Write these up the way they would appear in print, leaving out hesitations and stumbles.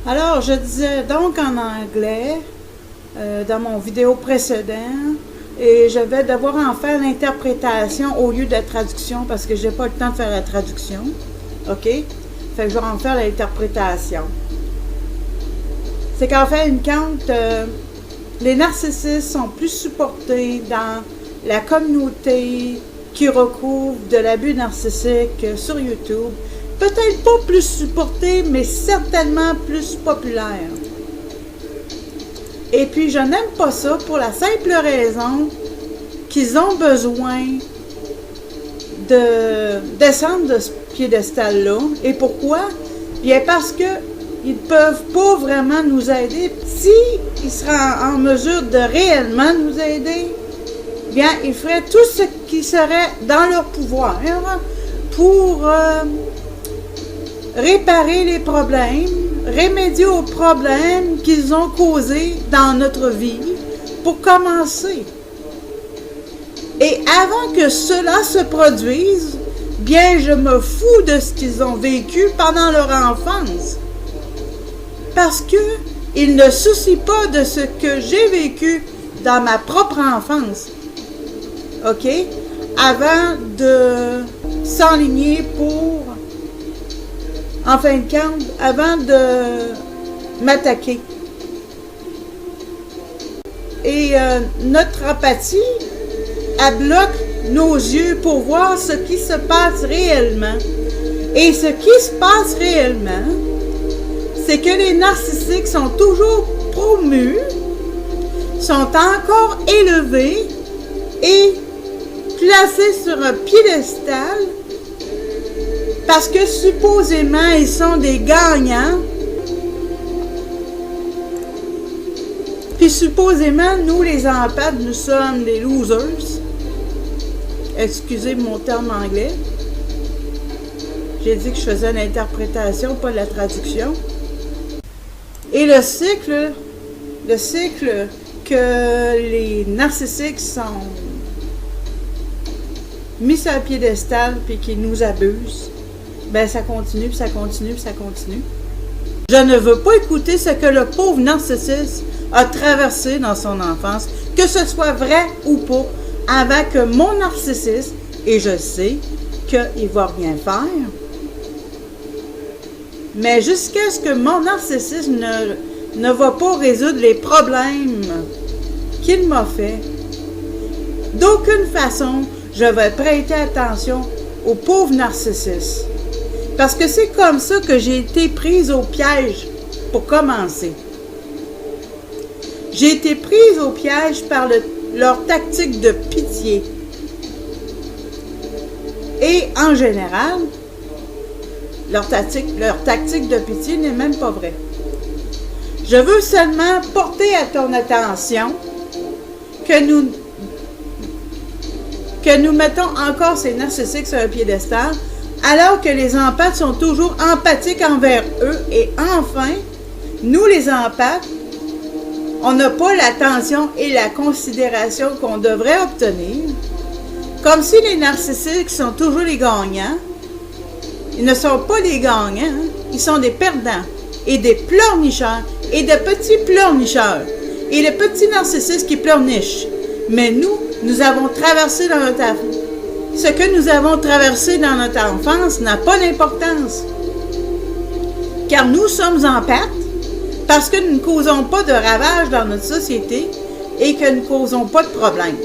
Alors, je disais donc en anglais, dans mon vidéo précédent, et je vais devoir en faire l'interprétation au lieu de la traduction parce que j'ai pas le temps de faire la traduction. OK? Fait que je vais en faire l'interprétation. C'est qu'en fin de compte, les narcissistes sont plus supportés dans la communauté qui recouvre de l'abus narcissique sur YouTube. Peut-être pas plus supportés, mais certainement plus populaires. Et puis, je n'aime pas ça pour la simple raison qu'ils ont besoin de descendre de ce piédestal-là. Et pourquoi? Bien parce que ils ne peuvent pas vraiment nous aider. S'ils seraient en mesure de réellement nous aider, bien, ils feraient tout ce qui serait dans leur pouvoir pour réparer les problèmes, remédier aux problèmes qu'ils ont causés dans notre vie, pour commencer. Et avant que cela se produise, bien, je me fous de ce qu'ils ont vécu pendant leur enfance. Parce qu'ils ne se soucient pas de ce que j'ai vécu dans ma propre enfance. OK? Avant de s'enligner pour, en fin de compte, avant de m'attaquer. Et notre apathie, elle bloque nos yeux pour voir ce qui se passe réellement. Et ce qui se passe réellement, c'est que les narcissiques sont toujours promus, sont encore élevés et placés sur un piédestal parce que supposément ils sont des gagnants. Puis supposément, nous les empathes, nous sommes des losers. Excusez mon terme anglais. J'ai dit que je faisais l'interprétation, pas la traduction. Et le cycle que les narcissiques sont mis sur un piédestal puis qu'ils nous abusent, ben ça continue, puis ça continue, puis ça continue. Je ne veux pas écouter ce que le pauvre narcissiste a traversé dans son enfance, que ce soit vrai ou pas, avant que mon narcissiste, et je sais qu'il va rien faire, mais jusqu'à ce que mon narcissisme ne va pas résoudre les problèmes qu'il m'a fait, d'aucune façon, je vais prêter attention au pauvre narcissiste. Parce que c'est comme ça que j'ai été prise au piège pour commencer. J'ai été prise au piège par leur tactique de pitié. Et en général, leur tactique de pitié n'est même pas vraie. Je veux seulement porter à ton attention que nous mettons encore ces narcissiques sur un piédestal, alors que les empathes sont toujours empathiques envers eux. Et enfin, nous les empathes, on n'a pas l'attention et la considération qu'on devrait obtenir. Comme si les narcissiques sont toujours les gagnants. Ils ne sont pas des gagnants, ils sont des perdants et des pleurnicheurs et de petits pleurnicheurs et les petits narcissistes qui pleurnichent. Mais nous avons traversé dans notre enfance. Ce que nous avons traversé dans notre enfance n'a pas d'importance. Car nous sommes empathes parce que nous ne causons pas de ravages dans notre société et que nous ne causons pas de problèmes.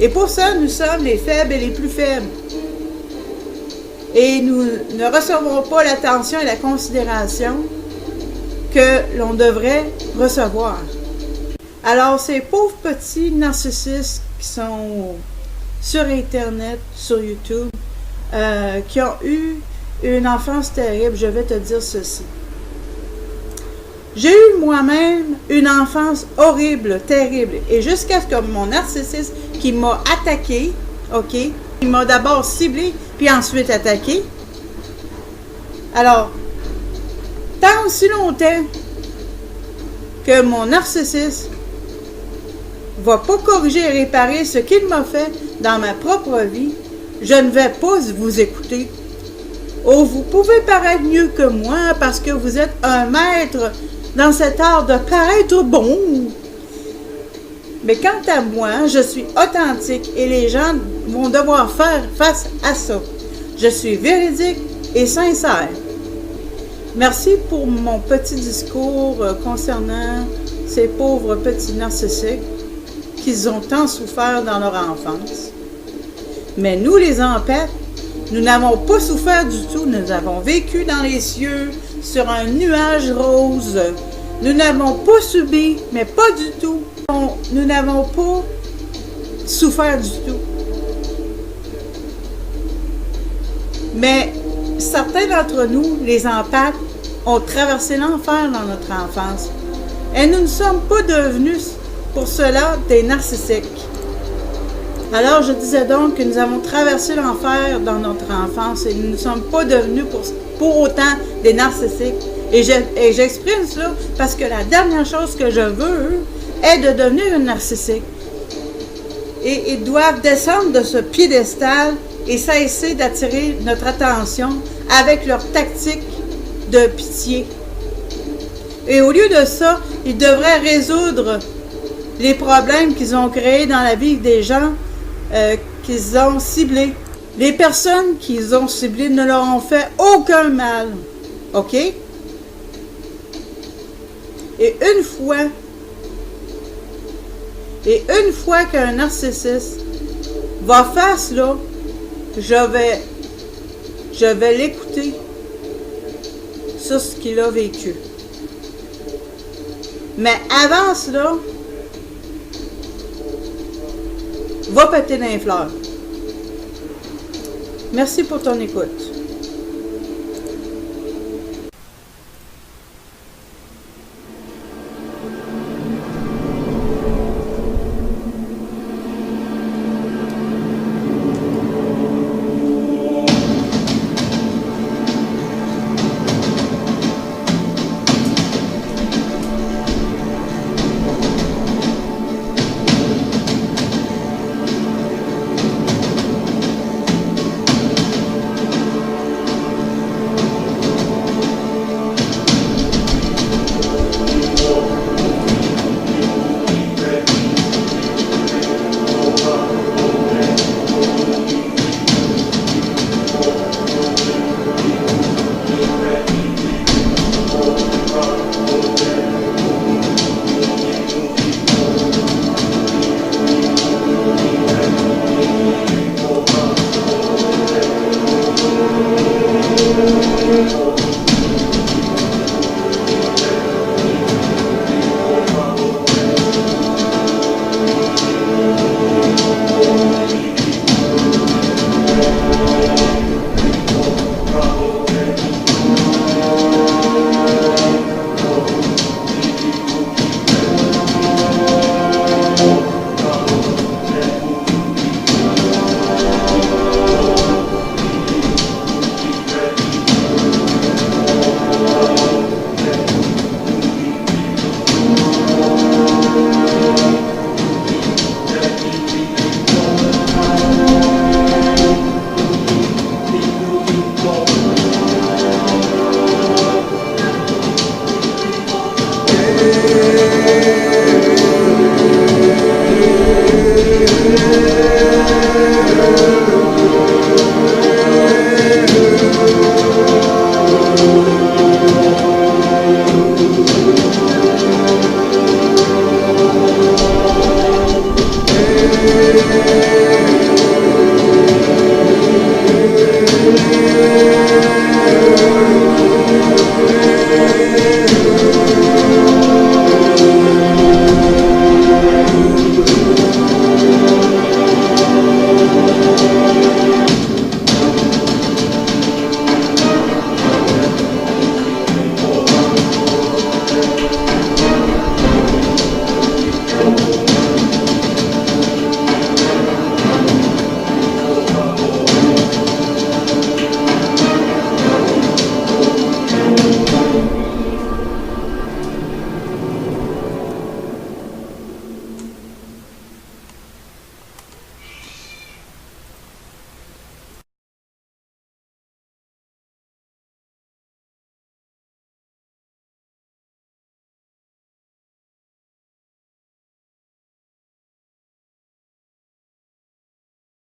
Et pour ça, nous sommes les faibles et les plus faibles. Et nous ne recevons pas l'attention et la considération que l'on devrait recevoir. Alors, ces pauvres petits narcissistes qui sont sur Internet, sur YouTube, qui ont eu une enfance terrible, je vais te dire ceci. J'ai eu moi-même une enfance horrible, terrible, et jusqu'à ce que mon narcissiste qui m'a attaqué, OK, il m'a d'abord ciblé, puis ensuite attaqué. Alors, tant aussi longtemps que mon narcissiste ne va pas corriger et réparer ce qu'il m'a fait dans ma propre vie, je ne vais pas vous écouter. Oh, vous pouvez paraître mieux que moi parce que vous êtes un maître dans cet art de paraître bon. Mais quant à moi, je suis authentique et les gens vont devoir faire face à ça. Je suis véridique et sincère. Merci pour mon petit discours concernant ces pauvres petits narcissiques qu'ils ont tant souffert dans leur enfance. Mais nous, les empêtres, nous n'avons pas souffert du tout. Nous avons vécu dans les cieux, sur un nuage rose. Nous n'avons pas subi, mais pas du tout. Nous n'avons pas souffert du tout. Mais certains d'entre nous, les empâtes, ont traversé l'enfer dans notre enfance. Et nous ne sommes pas devenus pour cela des narcissiques. Alors je disais donc que nous avons traversé l'enfer dans notre enfance et nous ne sommes pas devenus pour autant des narcissiques. Et j'exprime cela parce que la dernière chose que je veux est de devenir une narcissique. Et ils doivent descendre de ce piédestal et cesser d'attirer notre attention avec leur tactique de pitié. Et au lieu de ça, ils devraient résoudre les problèmes qu'ils ont créés dans la vie des gens qu'ils ont ciblés. Les personnes qu'ils ont ciblées ne leur ont fait aucun mal. OK? Et une fois qu'un narcissiste va faire cela, je vais l'écouter sur ce qu'il a vécu. Mais avant cela, va péter dans les fleurs. Merci pour ton écoute.